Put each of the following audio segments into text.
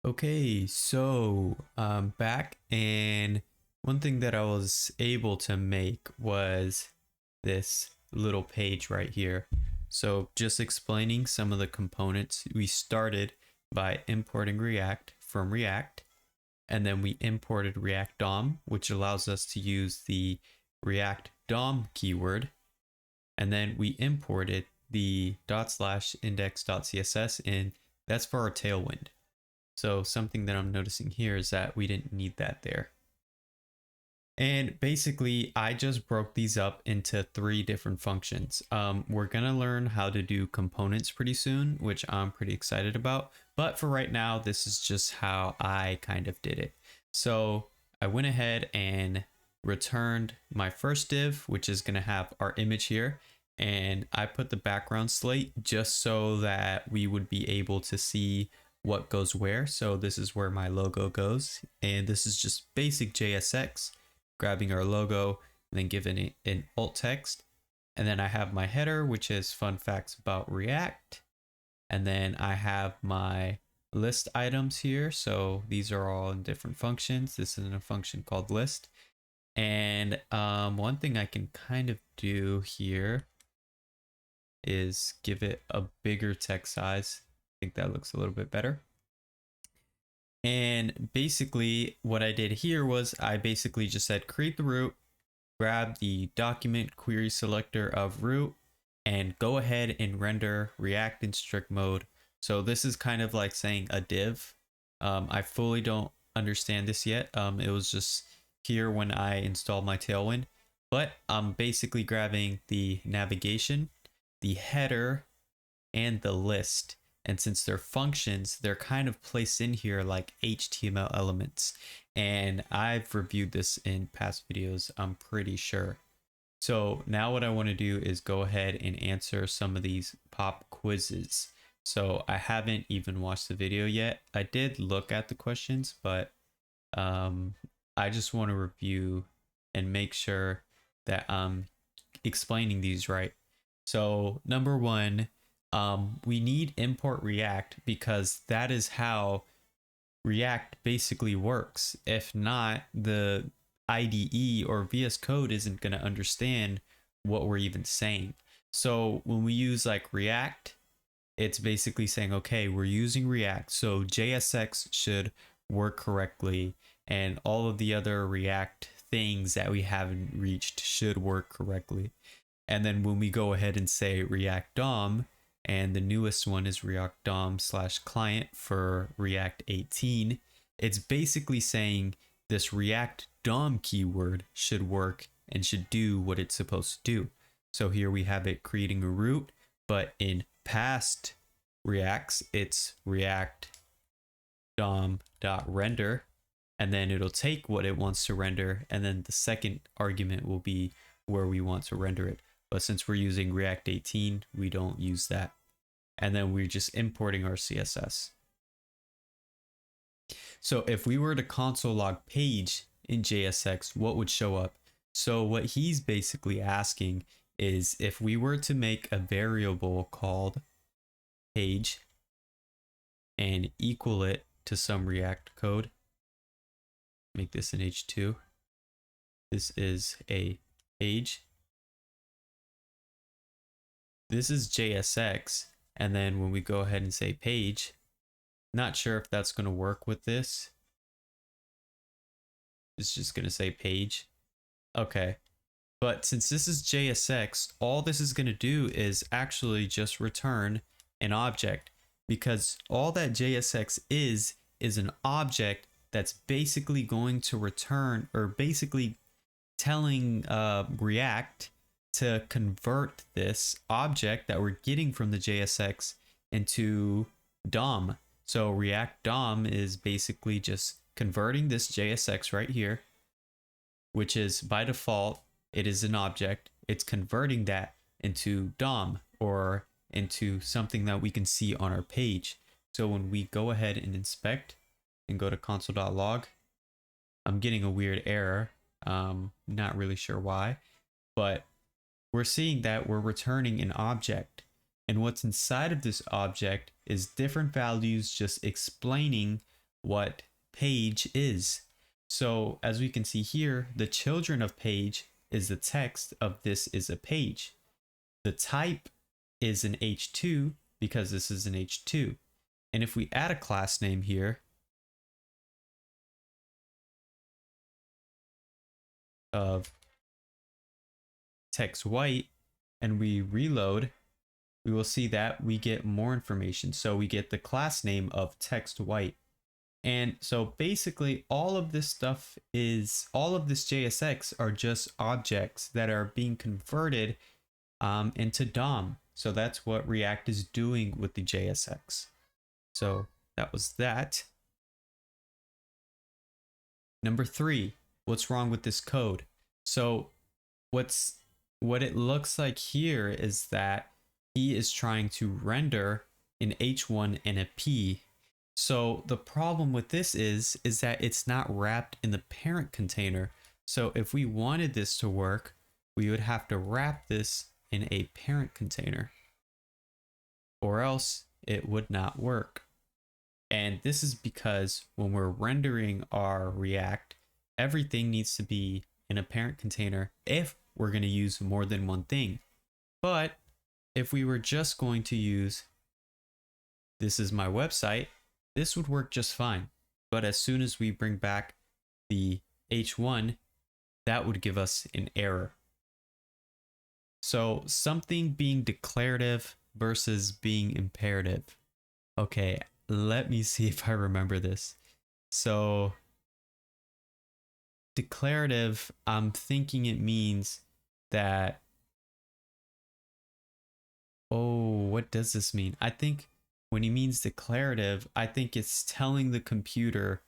Okay, so I'm back, and one thing that I was able to make was this little page right here. So just explaining some of the components. We started by importing React from React, and then we imported React DOM, which allows us to use the React DOM keyword, and then we imported the /index.css, and that's for our tailwind. So something that I'm noticing here is that we didn't need that there. And basically, I just broke these up into 3 different functions. We're going to learn how to do components pretty soon, which I'm pretty excited about. But for right now, this is just how I kind of did it. So I went ahead and returned my first div, which is going to have our image here. And I put the background slate just so that we would be able to see what goes where. So this is where my logo goes. And this is just basic JSX, grabbing our logo and then giving it an alt text. And then I have my header, which is fun facts about React. And then I have my list items here. So these are all in different functions. This is in a function called list. And one thing I can kind of do here is give it a bigger text size. I think that looks a little bit better. And basically what I did here was I basically just said create the root, grab the document query selector of root, and go ahead and render React in strict mode. So this is kind of like saying a div. I fully don't understand this yet. It was just here when I installed my Tailwind, but I'm basically grabbing the navigation, the header, and the list. And since they're functions, they're kind of placed in here like HTML elements. And I've reviewed this in past videos, I'm pretty sure. So now what I want to do is go ahead and answer some of these pop quizzes. So I haven't even watched the video yet. I did look at the questions, but I just want to review and make sure that I'm explaining these right. So number 1, we need import React because that is how React basically works. If not, the IDE or VS Code isn't going to understand what we're even saying. So when we use like React, it's basically saying, okay, we're using React, so JSX should work correctly, and all of the other React things that we haven't reached should work correctly. And then when we go ahead and say React DOM, and the newest one is React DOM / client for React 18, it's basically saying this React DOM keyword should work and should do what it's supposed to do. So here we have it creating a root, but in past Reacts, it's React DOM.render, and then it'll take what it wants to render, and then the second argument will be where we want to render it. But since we're using React 18, we don't use that. And then we're just importing our CSS. So if we were to console log page in JSX, what would show up? So what he's basically asking is if we were to make a variable called page and equal it to some React code, make this an h2. This is a page. This is JSX. And then when we go ahead and say page, not sure if that's going to work with this. It's just going to say page. Okay. But since this is JSX, all this is going to do is actually just return an object, because all that JSX is an object that's basically going to return, or basically telling React to convert this object that we're getting from the JSX into DOM. So React DOM is basically just converting this JSX right here, which is by default, it is an object. It's converting that into DOM, or into something that we can see on our page. So when we go ahead and inspect and go to console.log, I'm getting a weird error. Not really sure why, but we're seeing that we're returning an object, and what's inside of this object is different values just explaining what page is. So as we can see here, the children of page is the text of this is a page. The type is an H2 because this is an H2. And if we add a class name here of text white and we reload, we will see that we get more information. So we get the class name of text white. And so basically all of this stuff is, all of this JSX are just objects that are being converted into DOM. So that's what React is doing with the JSX. So that was that. Number 3, what's wrong with this code? So what it looks like here is that he is trying to render an H1 and a P. So the problem with this is that it's not wrapped in the parent container. So if we wanted this to work, we would have to wrap this in a parent container, or else it would not work. And this is because when we're rendering our React, everything needs to be in a parent container if we're going to use more than one thing. But if we were just going to use this is my website, this would work just fine. But as soon as we bring back the H1, that would give us an error. So something being declarative versus being imperative. Okay, let me see if I remember this. So declarative, I'm thinking it means that, oh, what does this mean? I think when he means declarative, I think it's telling the computer,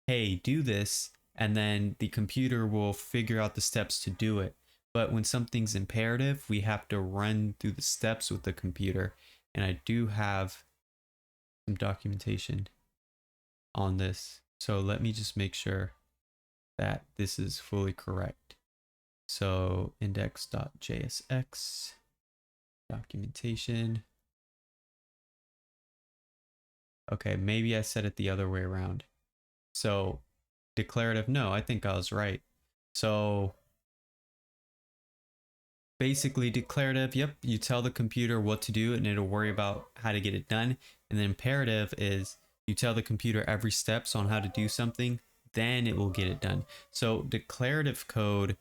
hey, do this, and then the computer will figure out the steps to do it. But when something's imperative, we have to run through the steps with the computer. And I do have some documentation on this. So let me just make sure that this is fully correct. So index.jsx documentation. Okay, maybe I said it the other way around. So declarative, no, I think I was right. So basically declarative, yep, you tell the computer what to do and it'll worry about how to get it done. And then imperative is you tell the computer every steps on how to do something, then it will get it done. So declarative code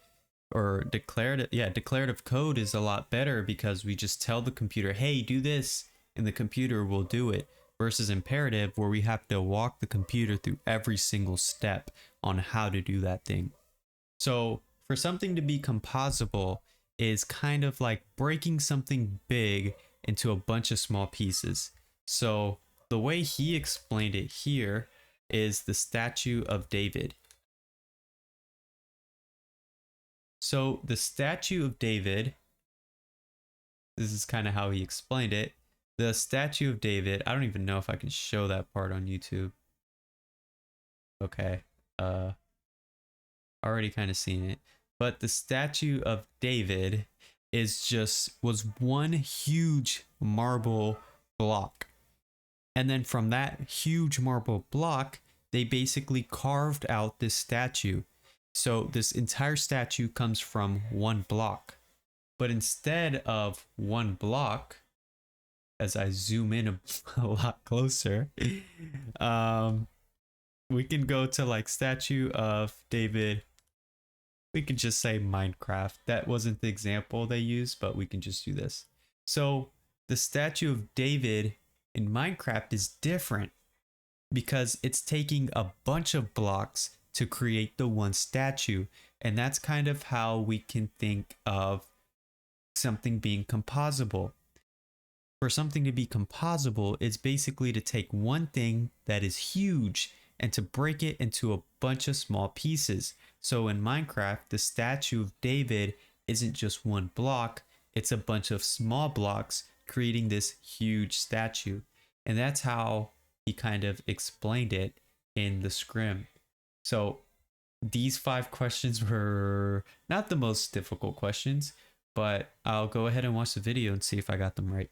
declarative code is a lot better because we just tell the computer, hey, do this, and the computer will do it, versus imperative where we have to walk the computer through every single step on how to do that thing. So for something to be composable is kind of like breaking something big into a bunch of small pieces. So the way he explained it here is the statue of David. So the statue of David, this is kind of how he explained it. The statue of David, I don't even know if I can show that part on YouTube. Okay, already kind of seen it. But the statue of David was one huge marble block. And then from that huge marble block, they basically carved out this statue. So this entire statue comes from one block. But instead of one block, as I zoom in a lot closer, we can go to like statue of David. We can just say Minecraft. That wasn't the example they used, but we can just do this. So the statue of David in Minecraft is different because it's taking a bunch of blocks to create the one statue. And that's kind of how we can think of something being composable. For something to be composable, it's basically to take one thing that is huge and to break it into a bunch of small pieces. So in Minecraft, the statue of David isn't just one block, it's a bunch of small blocks creating this huge statue. And that's how he kind of explained it in the scrim. So these 5 questions were not the most difficult questions, but I'll go ahead and watch the video and see if I got them right.